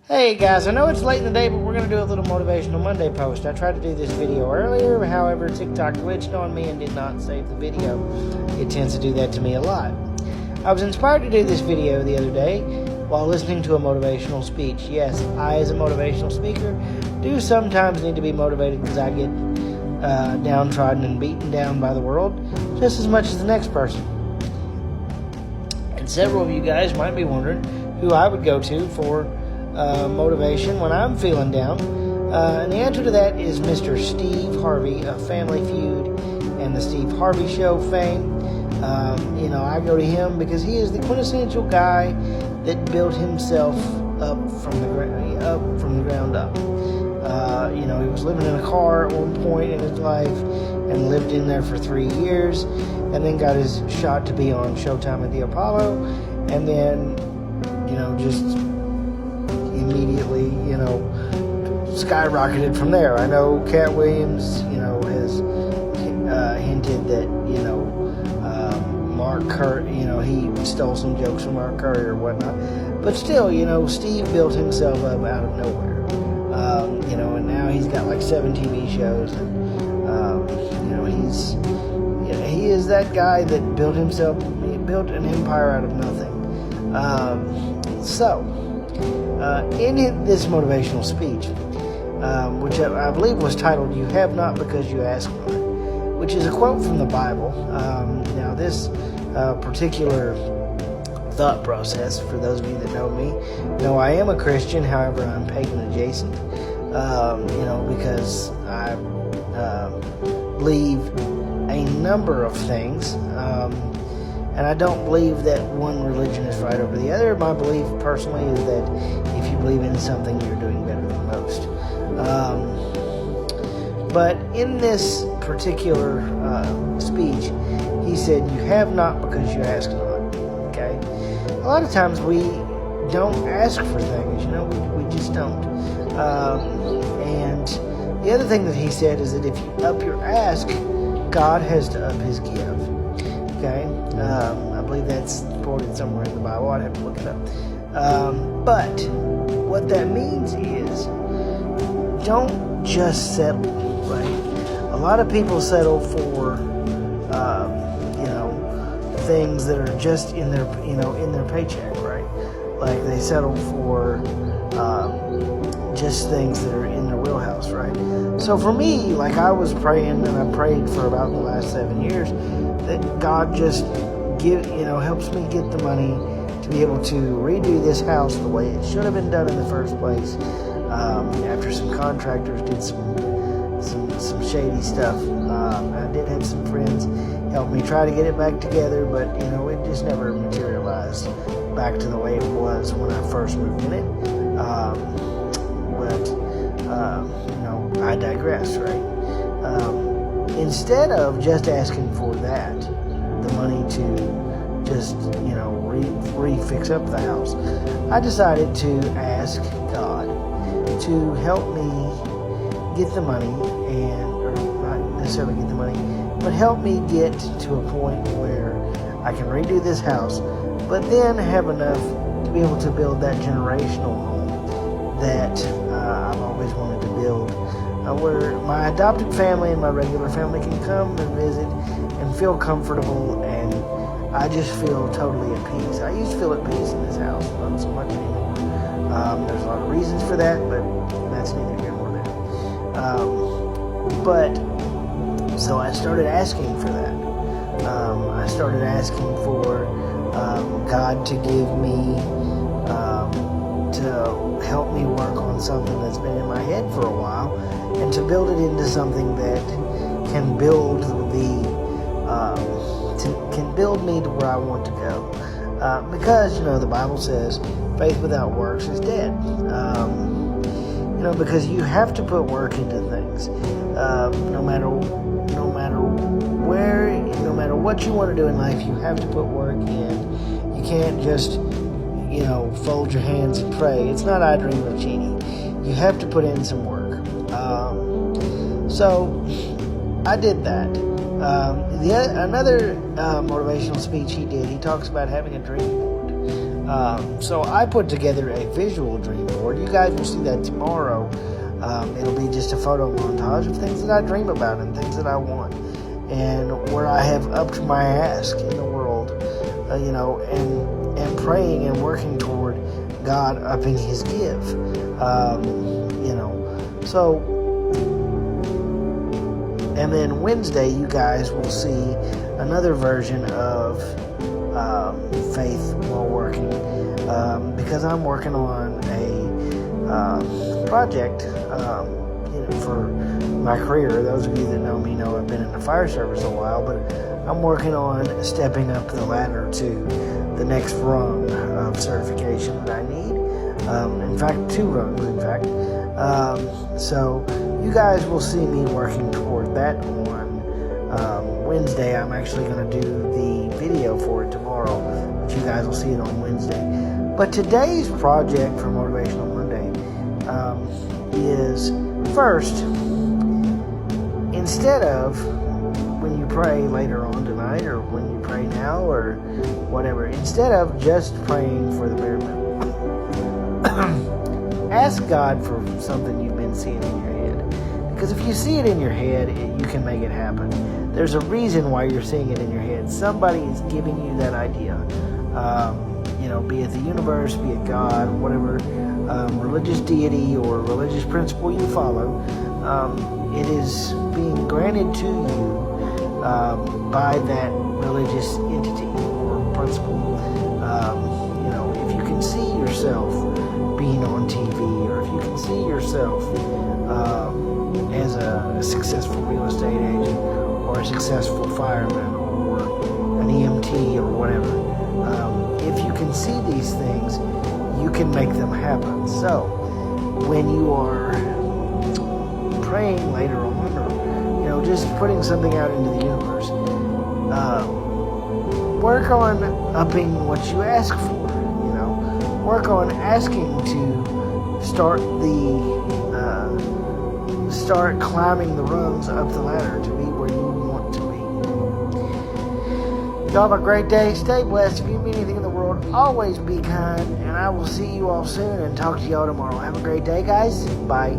Hey guys, I know it's late in the day, but we're going to do a little Motivational Monday post. I tried to do this video earlier, however, TikTok glitched on me and did not save the video. It tends to do that to me a lot. I was inspired to do this video the other day while listening to a motivational speech. Yes, I, as a motivational speaker, do sometimes need to be motivated because I get downtrodden and beaten down by the world just as much as the next person. And several of you guys might be wondering who I would go to for motivation when I'm feeling down. And the answer to that is Mr. Steve Harvey of Family Feud and the Steve Harvey Show fame. I go to him because he is the quintessential guy that built himself up from the ground up. He was living in a car at one point in his life and lived in there for 3 years, and then got his shot to be on Showtime at the Apollo, and then just immediately skyrocketed from there. I know Cat Williams has hinted that Mark Curry, he stole some jokes from Mark Curry or whatnot, but still, Steve built himself up out of nowhere. And now he's got like 7 TV shows, and he is that guy that built an empire out of nothing. In this motivational speech, which I believe was titled, "You Have Not Because You Ask Not," which is a quote from the Bible. Now this particular thought process, for those of you that know me, know I am a Christian, however I'm pagan adjacent, because I believe a number of things, and I don't believe that one religion is right over the other. My belief personally is that if you believe in something, you're doing better than most. But in this particular speech, he said, "You have not because you ask not." Okay? A lot of times we don't ask for things, we just don't. And the other thing that he said is that if you up your ask, God has to up his give. Okay? I believe that's quoted somewhere in the Bible. I'd have to look it up. But what that means is, don't just settle, right? A lot of people settle for, things that are just in their paycheck, right? Like they settle for just things that are in their wheelhouse, right? So for me, like I was praying, and I prayed for about the last 7 years, that God just helps me get the money to be able to redo this house the way it should have been done in the first place. After some contractors did some shady stuff, I did have some friends help me try to get it back together, but it just never materialized back to the way it was when I first moved in it. I digress, right? Instead of just asking for that, the money to just refix up the house, I decided to ask God to help me get the money, or not necessarily get the money, but help me get to a point where I can redo this house, but then have enough to be able to build that generational home that I've always wanted to build, where my adopted family and my regular family can come and visit and feel comfortable, and I just feel totally at peace. I used to feel at peace in this house, not so much anymore. There's a lot of reasons for that, but that's neither here nor there. So I started asking for that. I started asking for God to give me, to help me work on something that's been in my head for a while, and to build it into something that can build me to where I want to go. Because the Bible says faith without works is dead. Because you have to put work into things. No matter what you want to do in life, you have to put work in. You can't just, fold your hands and pray. It's not I Dream of Jeannie. You have to put in some work. So I did that. Another motivational speech he did, he talks about having a dream board. So I put together a visual dream board. You guys will see that tomorrow. It'll be just a photo montage of things that I dream about and things that I want, and where I have upped my ask in the world, and praying and working toward God upping His give. So, and then Wednesday, you guys will see another version of faith while working, because I'm working on a project for my career. Those of you that know me know I've been in the fire service a while, but I'm working on stepping up the ladder to the next rung of certification that I need. In fact, 2 rungs, in fact. So you guys will see me working toward that on Wednesday. I'm actually going to do the video for it tomorrow, but you guys will see it on Wednesday. But today's project for Motivational Monday is, first, instead of when you pray later on tonight, or when you pray now, or whatever, instead of just praying for the bare minimum, ask God for something you've been seeing in your head. Because if you see it in your head, you can make it happen. There's a reason why you're seeing it in your head. Somebody is giving you that idea. Be it the universe, be it God, whatever religious deity or religious principle you follow, it is being granted to you by that religious entity or principle. If you can see yourself being on TV, or if you can see yourself as a successful real estate agent, or a successful fireman, or an EMT, or whatever, if you can see these things, you can make them happen. So when you are praying later on, or just putting something out into the universe, work on upping what you ask for. Work on asking to start climbing the rungs up the ladder to be where you want to be. Y'all have a great day. Stay blessed. If you need anything in the world, always be kind. And I will see you all soon and talk to y'all tomorrow. Have a great day, guys. Bye.